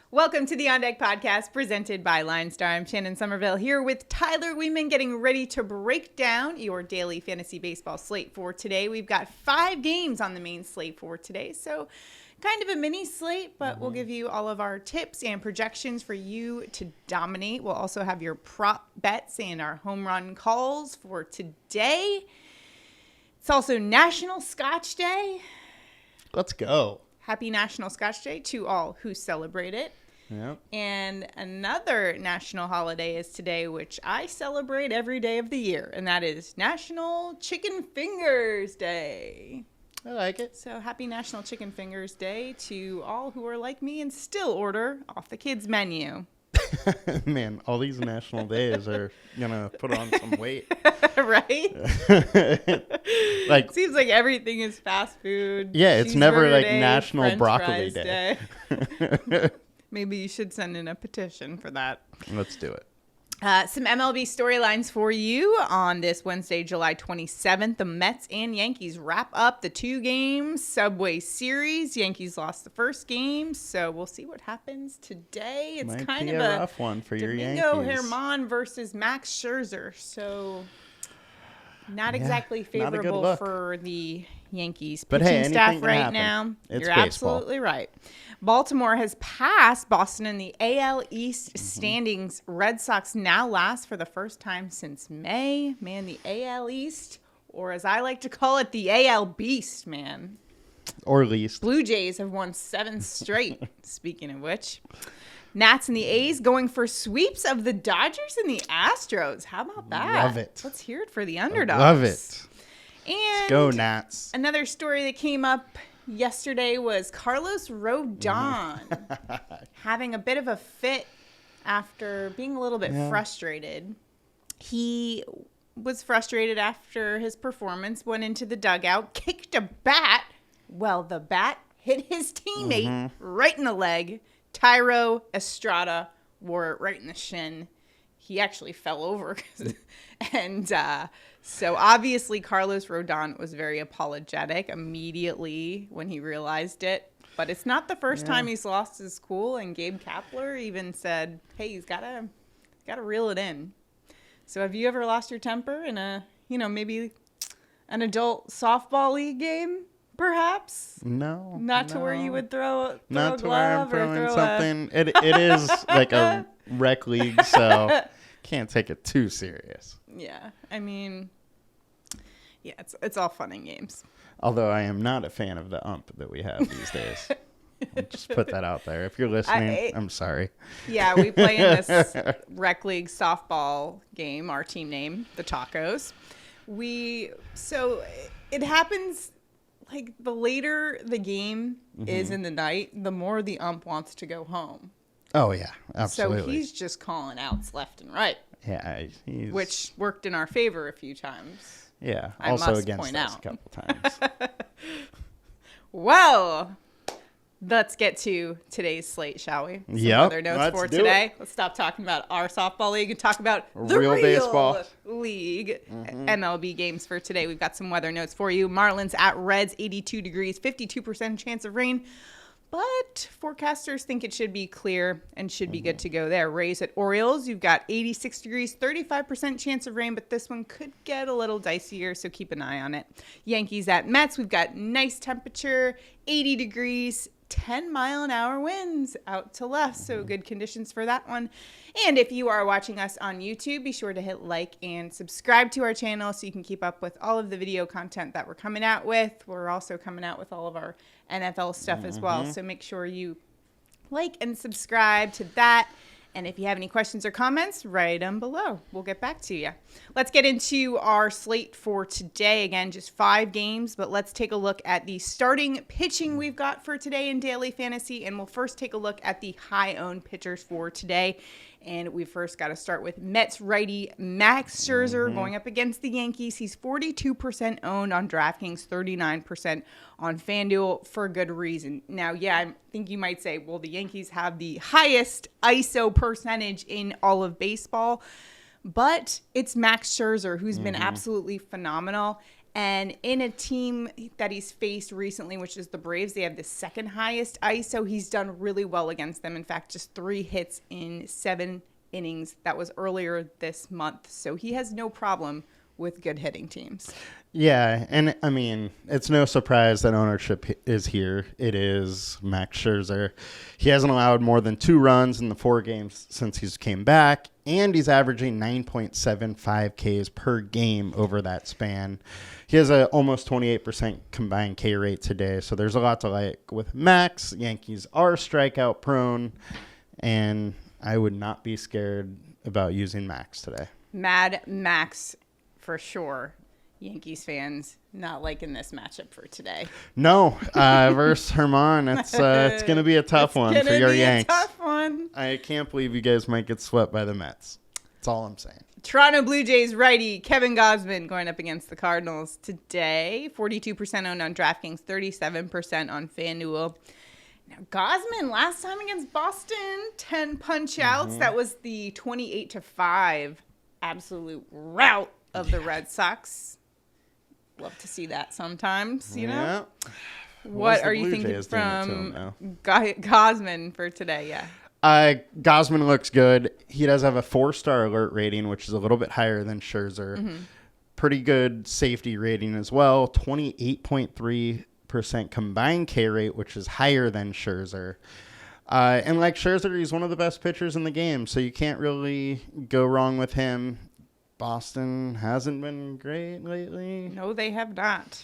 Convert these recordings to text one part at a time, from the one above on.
Welcome to the On Deck podcast presented by LineStar. I'm Shannon Sommerville here with Tyler Wiemann getting ready to break down your daily fantasy baseball slate for today. We've got 5 games on the main slate for today, so kind of a mini slate, but we'll give you all of our tips and projections for you to dominate. We'll also have your prop bets and our home run calls for today. It's also National Scotch Day. Let's go. Happy National Scotch Day to all who celebrate it. Yep. And another national holiday is today, which I celebrate every day of the year, and that is National Chicken Fingers Day. I like it. So happy National Chicken Fingers Day to all who are like me and still order off the kids' menu. Man, all these national days are going to put on some weight. Right? Like, seems like everything is fast food. Yeah, it's never like day, National French Broccoli fries Day. Maybe you should send in a petition for that. Let's do it. Some MLB storylines for you on this Wednesday, July 27th. The Mets and Yankees wrap up the 2-game Subway Series. Yankees lost the first game, so we'll see what happens today. It's Might kind be of a rough one for your Yankees. Domingo Germán versus Max Scherzer, so not exactly favorable for the Yankees but pitching hey, staff anything can right happen. now. It's You're baseball. absolutely right. Baltimore has passed Boston in the AL East standings. Red Sox now last for the first time since May. Man, the AL East, or as I like to call it, the AL Beast, man. Or least. Blue Jays have won 7 straight, speaking of which. Nats and the A's going for sweeps of the Dodgers and the Astros. How about that? Love it. Let's hear it for the underdogs. Love it. And let's go, Nats. another story that came up yesterday was Carlos Rodon having a bit of a fit after being a little bit frustrated. He was frustrated after his performance, went into the dugout, kicked a bat. Well, the bat hit his teammate right in the leg. Tyro Estrada wore it right in the shin. He actually fell over. And so obviously Carlos Rodon was very apologetic immediately when he realized it. But it's not the first time he's lost his cool. And Gabe Kapler even said, hey, he's got to reel it in. So have you ever lost your temper in a, maybe an adult softball league game? Perhaps? No. Not to where you would throw Not a to where I'm glove or throwing throw something. It is like a rec league, so can't take it too serious. Yeah, I mean, it's all fun and games. Although I am not a fan of the ump that we have these days. I'll just put that out there. If you're listening, I'm sorry. Yeah, we play in this rec league softball game, our team name, the Tacos. So it happens like the later the game is in the night, the more the ump wants to go home. Oh, yeah, absolutely. So he's just calling outs left and right. Yeah, which worked in our favor a few times. Yeah, I also must against point us out. a couple times. Well, let's get to today's slate, shall we? Some other notes for today. Let's stop talking about our softball league and talk about the real baseball league. MLB games for today. We've got some weather notes for you. Marlins at Reds, 82 degrees, 52% chance of rain. But forecasters think it should be clear and should be good to go there. Rays at Orioles, you've got 86 degrees, 35% chance of rain, but this one could get a little dicier, so keep an eye on it. Yankees at Mets, we've got nice temperature, 80 degrees, 10-mile-an-hour winds out to left, so good conditions for that one. And if you are watching us on YouTube, be sure to hit like and subscribe to our channel so you can keep up with all of the video content that we're coming out with. We're also coming out with all of our NFL stuff as well, so make sure you like and subscribe to that. And if you have any questions or comments, write them below. We'll get back to you. Let's get into our slate for today. Again, just 5 games, but let's take a look at the starting pitching we've got for today in daily fantasy. And we'll first take a look at the high-owned pitchers for today. And we first got to start with Mets righty Max Scherzer going up against the Yankees. He's 42% owned on DraftKings, 39% on FanDuel for good reason. Now, I think you might say, well, the Yankees have the highest ISO percentage in all of baseball, but it's Max Scherzer who's been absolutely phenomenal. And in a team that he's faced recently, which is the Braves, they have the second highest ISO. He's done really well against them. In fact, just 3 hits in 7 innings. That was earlier this month. So he has no problem with good hitting teams. Yeah, and I mean, it's no surprise that ownership is here. It is Max Scherzer. He hasn't allowed more than 2 runs in the 4 games since he's came back, and he's averaging 9.75 Ks per game over that span. He has a almost 28% combined K rate today, so there's a lot to like with Max. Yankees are strikeout prone, and I would not be scared about using Max today. Mad Max for sure. Yankees fans not liking this matchup for today. No, versus Herman, it's going to be a tough one for your Yanks. Tough one. I can't believe you guys might get swept by the Mets. That's all I'm saying. Toronto Blue Jays righty Kevin Gausman going up against the Cardinals today. 42% owned on DraftKings, 37% on FanDuel. Now, Gausman, last time against Boston, 10 punch-outs. Mm-hmm. That was the 28-5 absolute rout of the Red Sox. Love to see that sometimes, you know? Yeah. What are you thinking from Gausman for today? Yeah. Gausman looks good. He does have a 4-star alert rating, which is a little bit higher than Scherzer. Mm-hmm. Pretty good safety rating as well. 28.3% combined K rate, which is higher than Scherzer. And like Scherzer, he's one of the best pitchers in the game, so you can't really go wrong with him. Boston hasn't been great lately. No, they have not.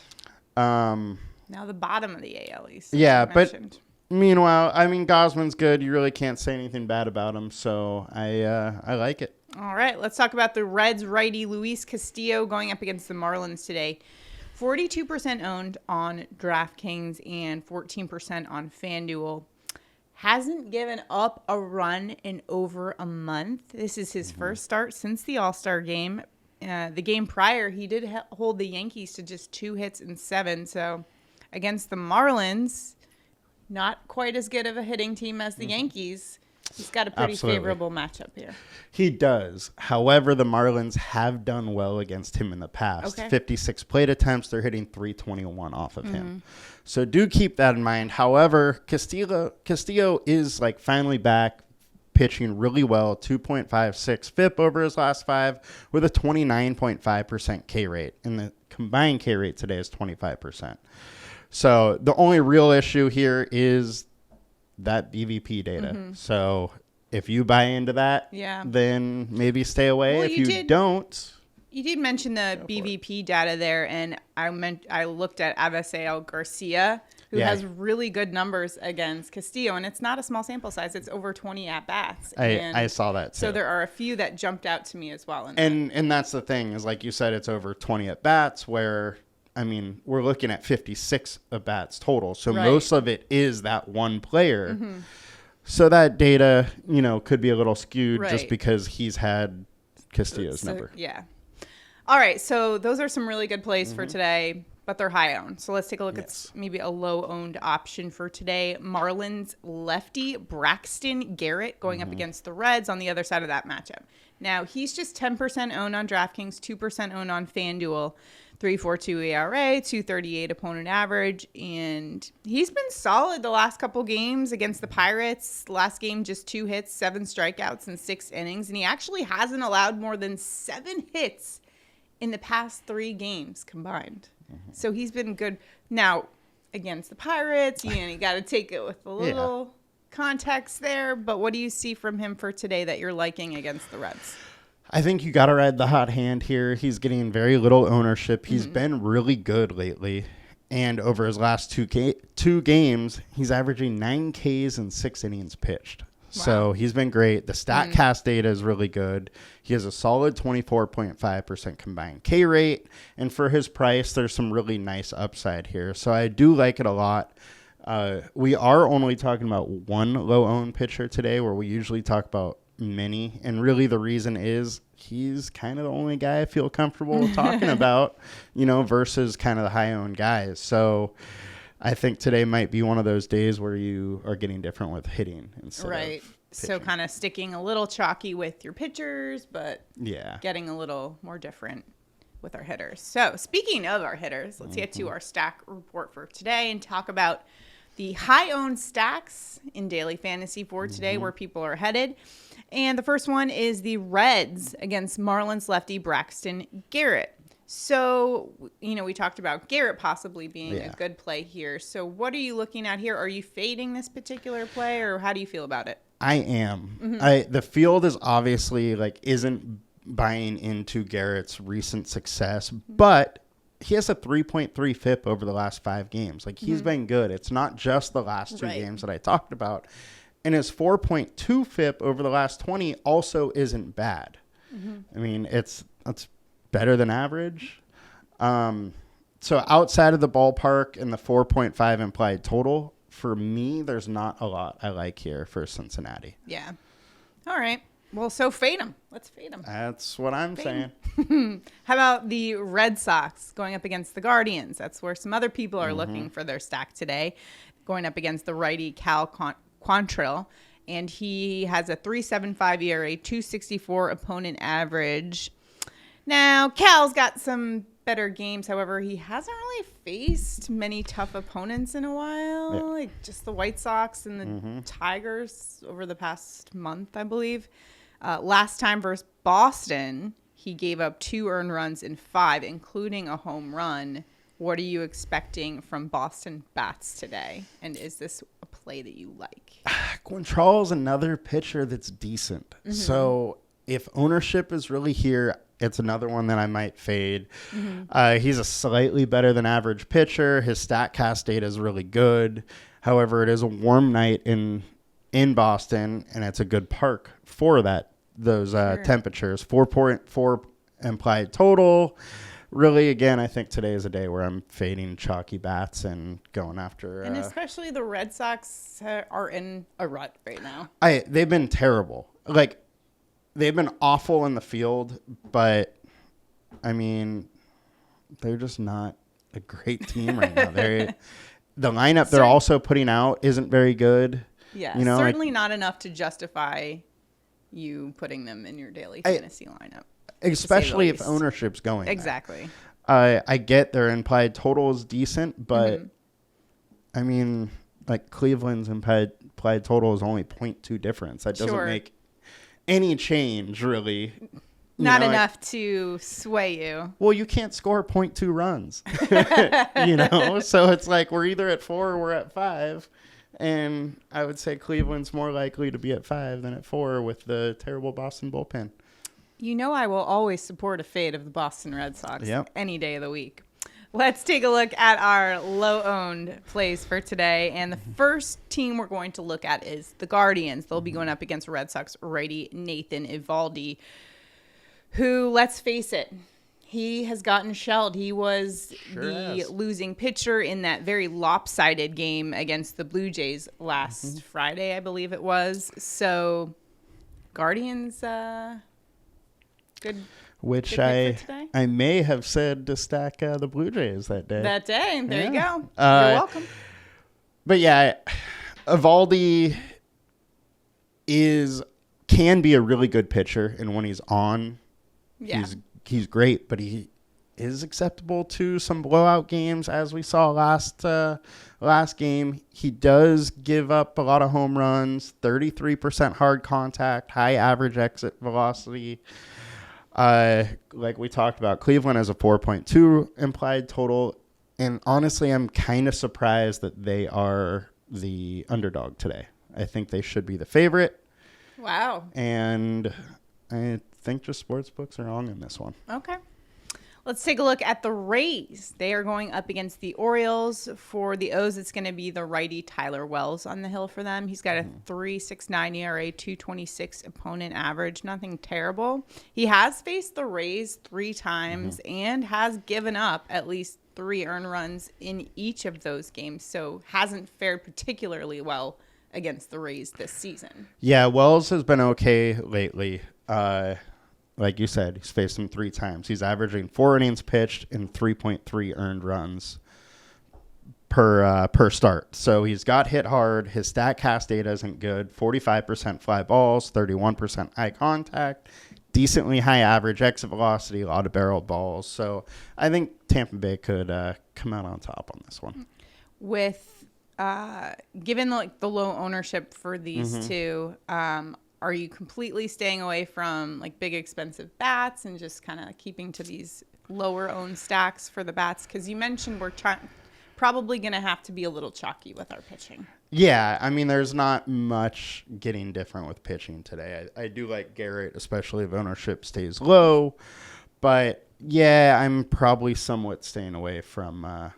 Now the bottom of the AL East. Yeah, but meanwhile, I mean, Gausman's good. You really can't say anything bad about him, so I like it. All right, let's talk about the Reds righty Luis Castillo going up against the Marlins today. 42% owned on DraftKings and 14% on FanDuel. Hasn't given up a run in over a month. This is his first start since the All-Star game. The game prior, he did hold the Yankees to just 2 hits in 7. So against the Marlins, not quite as good of a hitting team as the Yankees. He's got a pretty favorable matchup here. He does. However, the Marlins have done well against him in the past. Okay. 56 plate attempts. They're hitting 321 off of him. So do keep that in mind. However, Castillo is like finally back, pitching really well. 2.56 FIP over his last 5 with a 29.5% K rate. And the combined K rate today is 25%. So the only real issue here is that BVP data. So if you buy into that, then maybe stay away. Well, if you don't. You did mention the BVP data there, and I looked at Avisail Garcia, who has really good numbers against Castillo, and it's not a small sample size. It's over 20 at-bats. I saw that, too. So there are a few that jumped out to me as well. And that's the thing, is like you said, it's over 20 at-bats, where, I mean, we're looking at 56 at-bats total. So most of it is that one player. So that data, could be a little skewed just because he's had Castillo's number. Yeah. All right, so those are some really good plays for today, but they're high owned. So let's take a look at maybe a low owned option for today. Marlins lefty Braxton Garrett going up against the Reds on the other side of that matchup. Now, he's just 10% owned on DraftKings, 2% owned on FanDuel, 3.42 ERA, 2.38 opponent average, and he's been solid the last couple games against the Pirates. Last game, just 2 hits, 7 strikeouts in 6 innings, and he actually hasn't allowed more than 7 hits in the past 3 games combined. So he's been good. Now, against the Pirates, you got to take it with a little context there. But what do you see from him for today that you're liking against the Reds? I think you got to ride the hot hand here. He's getting very little ownership. He's been really good lately. And over his last 2 games, he's averaging 9 Ks and 6 innings pitched. Wow. So he's been great. The StatCast data is really good. He has a solid 24.5% combined K rate. And for his price, there's some really nice upside here. So I do like it a lot. We are only talking about one low-owned pitcher today, where we usually talk about many. And really the reason is he's kind of the only guy I feel comfortable talking about, versus kind of the high-owned guys. So I think today might be one of those days where you are getting different with hitting instead of pitching. So kind of sticking a little chalky with your pitchers, but yeah, getting a little more different with our hitters. So speaking of our hitters, let's get to our stack report for today and talk about the high-owned stacks in daily fantasy for today, where people are headed. And the first one is the Reds against Marlins lefty Braxton Garrett. So, we talked about Garrett possibly being a good play here. So what are you looking at here? Are you fading this particular play, or how do you feel about it? I am. The field is obviously isn't buying into Garrett's recent success, but he has a 3.3 FIP over the last 5 games. He's been good. It's not just the last 2 games that I talked about. And his 4.2 FIP over the last 20 also isn't bad. I mean, it's better than average. So outside of the ballpark and the 4.5 implied total, for me, there's not a lot I like here for Cincinnati. Yeah. All right. Well, so fade them. Let's fade them. That's what I'm saying. How about the Red Sox going up against the Guardians? That's where some other people are looking for their stack today, going up against the righty Cal Quantrill. And he has a 3.75 ERA, 2.64 opponent average. Now, Cal's got some better games. However, he hasn't really faced many tough opponents in a while, just the White Sox and the Tigers over the past month, I believe. Last time versus Boston, he gave up 2 earned runs in 5, including a home run. What are you expecting from Boston bats today? And is this a play that you like? Quantrill is another pitcher that's decent. So if ownership is really here, it's another one that I might fade. He's a slightly better than average pitcher. His StatCast data is really good. However, it is a warm night in Boston, and it's a good park for those temperatures. 4.4 implied total. Really, again, I think today is a day where I'm fading chalky bats and going after. And especially the Red Sox are in a rut right now. They've been terrible. They've been awful in the field, but I mean, they're just not a great team right now. The lineup they're also putting out isn't very good. Yeah, certainly not enough to justify you putting them in your daily fantasy lineup. Especially if ownership's going. Exactly. I get their implied total is decent, but I mean, Cleveland's implied total is only 0.2 difference. That doesn't make any change, really. Not enough to sway you. Well, you can't score 0.2 runs. So it's we're either at 4 or we're at 5. And I would say Cleveland's more likely to be at 5 than at 4 with the terrible Boston bullpen. I will always support a fade of the Boston Red Sox any day of the week. Let's take a look at our low-owned plays for today. And the first team we're going to look at is the Guardians. They'll be going up against Red Sox righty Nathan Eovaldi, who, let's face it, he has gotten shelled. He was losing pitcher in that very lopsided game against the Blue Jays last Friday, I believe it was. So, Guardians, good. Which I may have said to stack the Blue Jays that day. There you go. You're welcome. But yeah, Eovaldi can be a really good pitcher, and when he's on, he's great. But he is acceptable to some blowout games, as we saw last game. He does give up a lot of home runs, 33% hard contact, high average exit velocity. Like we talked about, Cleveland has a 4.2 implied total. And honestly, I'm kind of surprised that they are the underdog today. I think they should be the favorite. Wow. And I think just sportsbooks are wrong in this one. Okay. Let's take a look at the Rays. They are going up against the Orioles. For the O's, it's going to be the righty Tyler Wells on the hill for them. He's got a 3.69 ERA, 2.26 opponent average. Nothing terrible. He has faced the Rays 3 times and has given up at least 3 earned runs in each of those games, so hasn't fared particularly well against the Rays this season. Yeah, Wells has been okay lately. Like you said, he's faced him 3 times. He's averaging 4 innings pitched and 3.3 earned runs per start. So he's got hit hard. His StatCast data isn't good. 45% fly balls, 31% eye contact, decently high average, exit velocity, a lot of barrel balls. So I think Tampa Bay could come out on top on this one. With given the low ownership for these two, are you completely staying away from like big expensive bats and just kind of keeping to these lower owned stacks for the bats? Because you mentioned we're probably going to have to be a little chalky with our pitching. Yeah, I mean, there's not much getting different with pitching today. I do like Garrett, especially if ownership stays low. But, yeah, I'm probably somewhat staying away from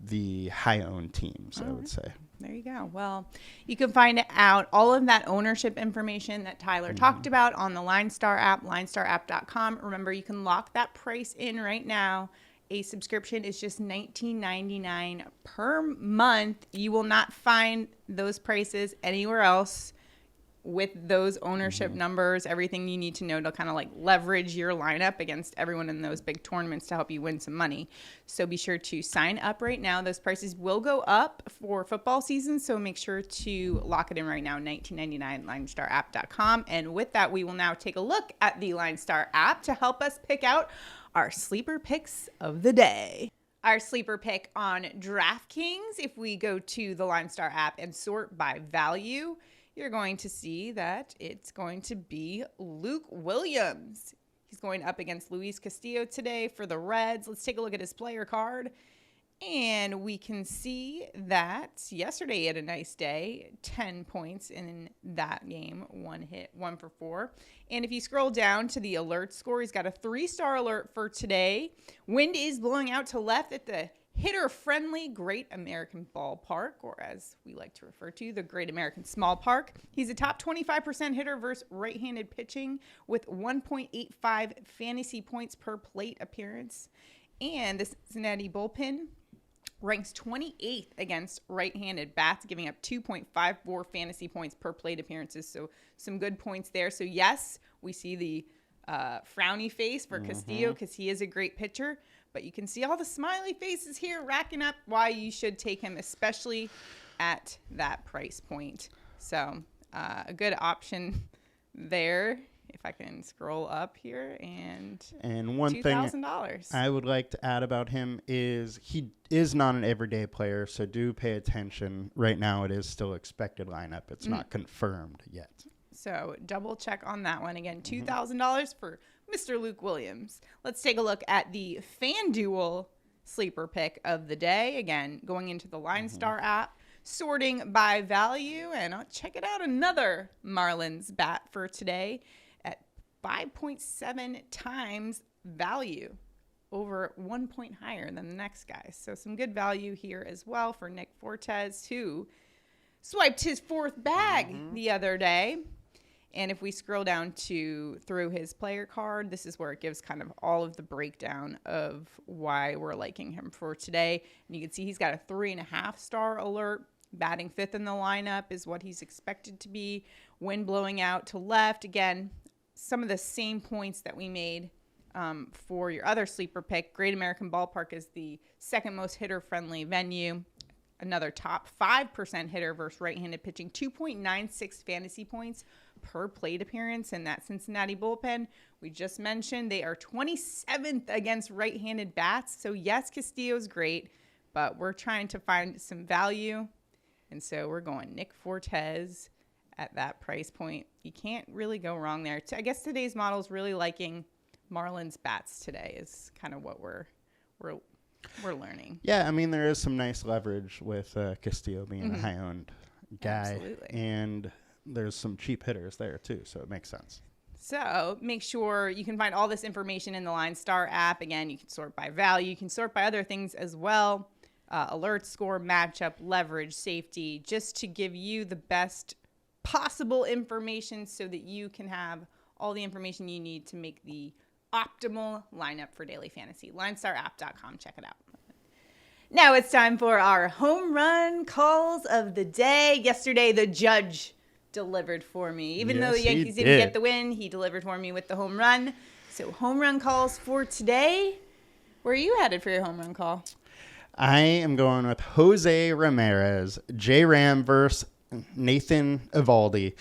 the high-owned teams, I would say. There you go. Well, you can find out all of that ownership information that Tyler talked about on the Linestar app, linestarapp.com. Remember, you can lock that price in right now. A subscription is just $19.99 per month. You will not find those prices anywhere else with those ownership numbers, everything you need to know to kind of like leverage your lineup against everyone in those big tournaments to help you win some money. So be sure to sign up right now. Those prices will go up for football season, so make sure to lock it in right now, $19.99, linestarapp.com. And with that, we will now take a look at the Linestar app to help us pick out our sleeper picks of the day. Our sleeper pick on DraftKings, if we go to the Linestar app and sort by value, you're going to see that it's going to be Luke Williams. He's going up against Luis Castillo today for the Reds. Let's take a look at his player card. And we can see that yesterday he had a nice day, 10 points in that game, 1 hit, 1 for 4. And if you scroll down to the alert score, he's got a 3-star alert for today. Wind is blowing out to left at the hitter-friendly Great American Ballpark, or as we like to refer to, the Great American Small Park. He's a top 25% hitter versus right-handed pitching with 1.85 fantasy points per plate appearance. And the Cincinnati bullpen ranks 28th against right-handed bats, giving up 2.54 fantasy points per plate appearances. So some good points there. So yes, we see the frowny face for Castillo because he is a great pitcher. But you can see all the smiley faces here racking up why you should take him, especially at that price point. So a good option there. If I can scroll up here and one $2,000. thing I would like to add about him is he is not an everyday player, so do pay attention. Right now it is still expected lineup. It's not confirmed yet. So double check on that one. Again, $2,000 for Mr. Luke Williams. Let's take a look at the FanDuel sleeper pick of the day. Again, going into the Linestar app, sorting by value, and I'll check it out. Another Marlins bat for today at 5.7 times value, over 1 point higher than the next guy. So some good value here as well for Nick Fortes, who swiped his 4th bag the other day. And if we scroll down through his player card, this is where it gives kind of all of the breakdown of why we're liking him for today. And you can see he's got a 3.5-star alert. Batting 5th in the lineup is what he's expected to be. Wind blowing out to left. Again, some of the same points that we made for your other sleeper pick. Great American Ballpark is the second most hitter-friendly venue. Another top 5% hitter versus right-handed pitching. 2.96 fantasy points per plate appearance in that Cincinnati bullpen. We just mentioned they are 27th against right-handed bats. So yes, Castillo's great, but we're trying to find some value. And so we're going Nick Fortes at that price point. You can't really go wrong there. I guess today's model is really liking Marlins bats today is kind of what we're learning. Yeah, I mean, there is some nice leverage with Castillo being a high-owned guy. Absolutely. And there's some cheap hitters there, too, so it makes sense. So make sure you can find all this information in the Linestar app. Again, you can sort by value. You can sort by other things as well. Alert score, matchup, leverage, safety, just to give you the best possible information so that you can have all the information you need to make the optimal lineup for daily fantasy. LineStarApp.com. Check it out. Now it's time for our home run calls of the day. Yesterday, the judge delivered for me. Even though the Yankees didn't get the win, he delivered for me with the home run. So home run calls for today. Where are you headed for your home run call? I am going with Jose Ramirez, J-Ram versus Nathan Eovaldi.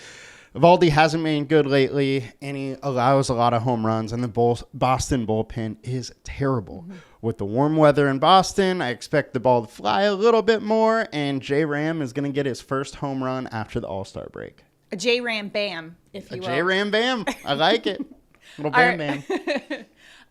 Eovaldi hasn't been good lately, and he allows a lot of home runs, and the Boston bullpen is terrible. Mm-hmm. With the warm weather in Boston, I expect the ball to fly a little bit more, and J-Ram is going to get his first home run after the All-Star break. A J-Ram Bam, if you will. A J-Ram Bam. I like it. Little Bam Bam.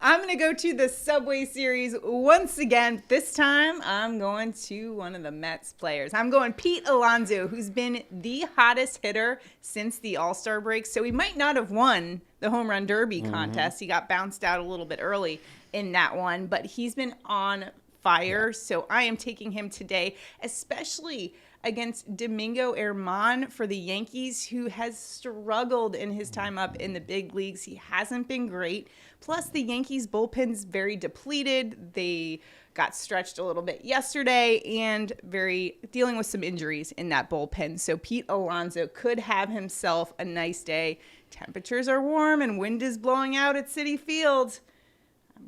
I'm going to go to the Subway Series once again. This time, I'm going to one of the Mets players. I'm going Pete Alonso, who's been the hottest hitter since the All-Star break. So he might not have won the Home Run Derby contest. He got bounced out a little bit early in that one, but he's been on fire. So I am taking him today, especially against Domingo Germán for the Yankees, who has struggled in his time up in the big leagues. He hasn't been great. Plus, the Yankees bullpen's very depleted. They got stretched a little bit yesterday and dealing with some injuries in that bullpen. So Pete Alonso could have himself a nice day. Temperatures are warm and wind is blowing out at Citi Field.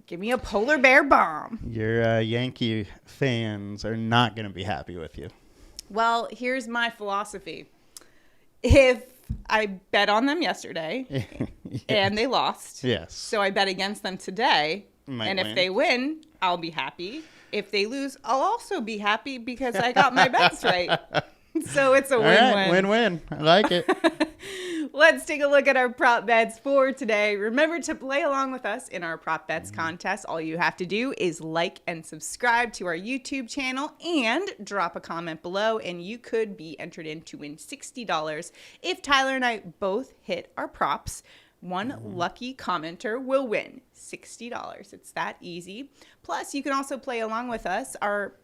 Give me a polar bear bomb. Your Yankee fans are not going to be happy with you. Well, here's my philosophy. If I bet on them yesterday and they lost, yes. So I bet against them today, and if they win, I'll be happy. If they lose, I'll also be happy because I got my bets right. So it's a win-win. All right, win-win. I like it. Let's take a look at our prop bets for today. Remember to play along with us in our prop bets contest. All you have to do is like and subscribe to our YouTube channel and drop a comment below, and you could be entered in to win $60. If Tyler and I both hit our props, one lucky commenter will win $60. It's that easy. Plus, you can also play along with us. Our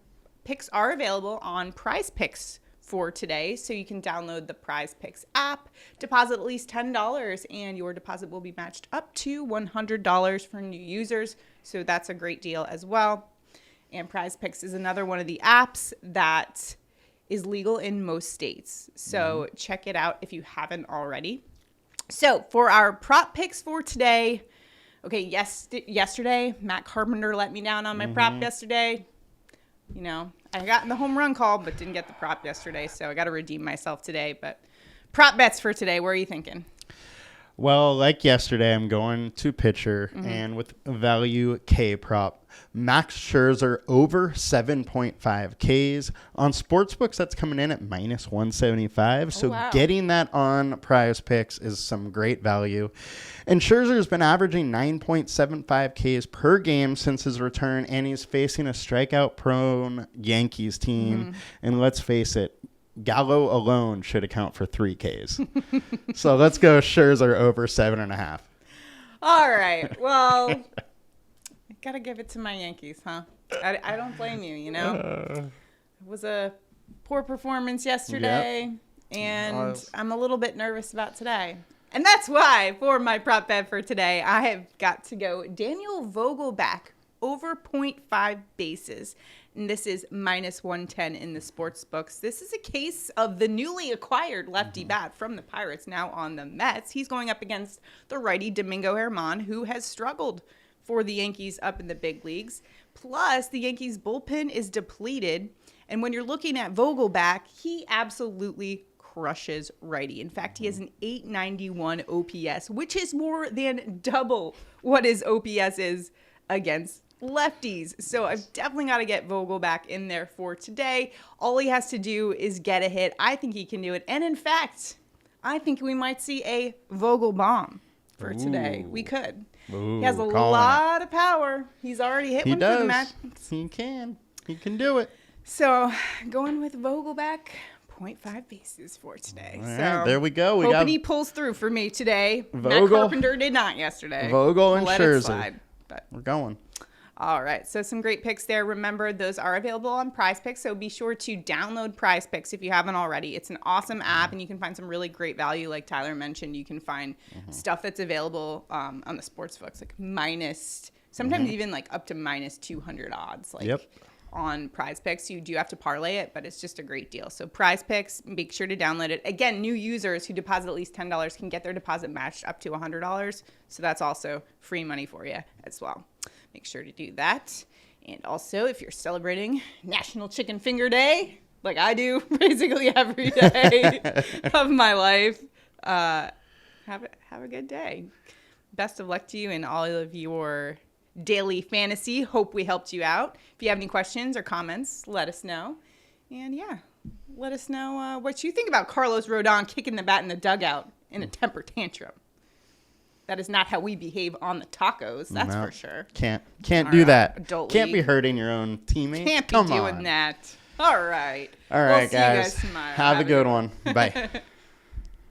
picks are available on Prize Picks for today, so you can download the Prize Picks app, deposit at least $10, and your deposit will be matched up to $100 for new users. So that's a great deal as well. And Prize Picks is another one of the apps that is legal in most states. So check it out if you haven't already. So for our prop picks for today, okay, yesterday, Matt Carpenter let me down on my prop yesterday. You know, I got in the home run call, but didn't get the prop yesterday, so I got to redeem myself today. But prop bets for today, where are you thinking? Well, like yesterday, I'm going to pitcher, and with value K prop, Max Scherzer over 7.5 Ks. On sportsbooks, that's coming in at minus 175. So getting that on Prize Picks is some great value. And Scherzer has been averaging 9.75 Ks per game since his return, and he's facing a strikeout-prone Yankees team. And let's face it, Gallo alone should account for 3 Ks. So let's go Scherzer over 7.5. All right. Well, I got to give it to my Yankees, huh? I don't blame you, you know? It was a poor performance yesterday, and I'm a little bit nervous about today. And that's why, for my prop bet for today, I have got to go Daniel Vogelbach over 0.5 bases. And this is minus 110 in the sports books. This is a case of the newly acquired lefty bat from the Pirates, now on the Mets. He's going up against the righty Domingo Germán, who has struggled for the Yankees up in the big leagues. Plus, the Yankees bullpen is depleted. And when you're looking at Vogelbach, he absolutely crushes righty. In fact, he has an 891 OPS, which is more than double what his OPS is against lefties. So I've definitely got to get Vogelbach in there for today. All he has to do is get a hit. I think he can do it. And in fact, I think we might see a Vogel bomb for today. We could. He has a lot of power. He's already hit one for the match. He can. He can do it. So going with Vogelbach, 0.5 bases for today. All so right, there we go. Hoping he pulls through for me today. Matt Carpenter did not yesterday. Vogel and Scherzer. Slide, but we're going. All right, so some great picks there. Remember, those are available on Prize Picks, so be sure to download Prize Picks if you haven't already. It's an awesome app, and you can find some really great value. Like Tyler mentioned, you can find stuff that's available on the sports books, like minus, sometimes even like up to minus 200 odds. Like on Prize Picks, you do have to parlay it, but it's just a great deal. So Prize Picks, make sure to download it. Again, new users who deposit at least $10 can get their deposit matched up to $100. So that's also free money for you as well. Make sure to do that. And also, if you're celebrating National Chicken Finger Day, like I do basically every day of my life, Have a good day. Best of luck to you in all of your daily fantasy. Hope we helped you out. If you have any questions or comments, let us know. And yeah, let us know what you think about Carlos Rodon kicking the bat in the dugout in a temper tantrum. That is not how we behave on the tacos. That's for sure. Can't do that. Adult Can't league. be hurting your own teammate. Can't be Come doing on. that. All right. All right, we'll see you guys. guys tomorrow. Have a good one. Bye.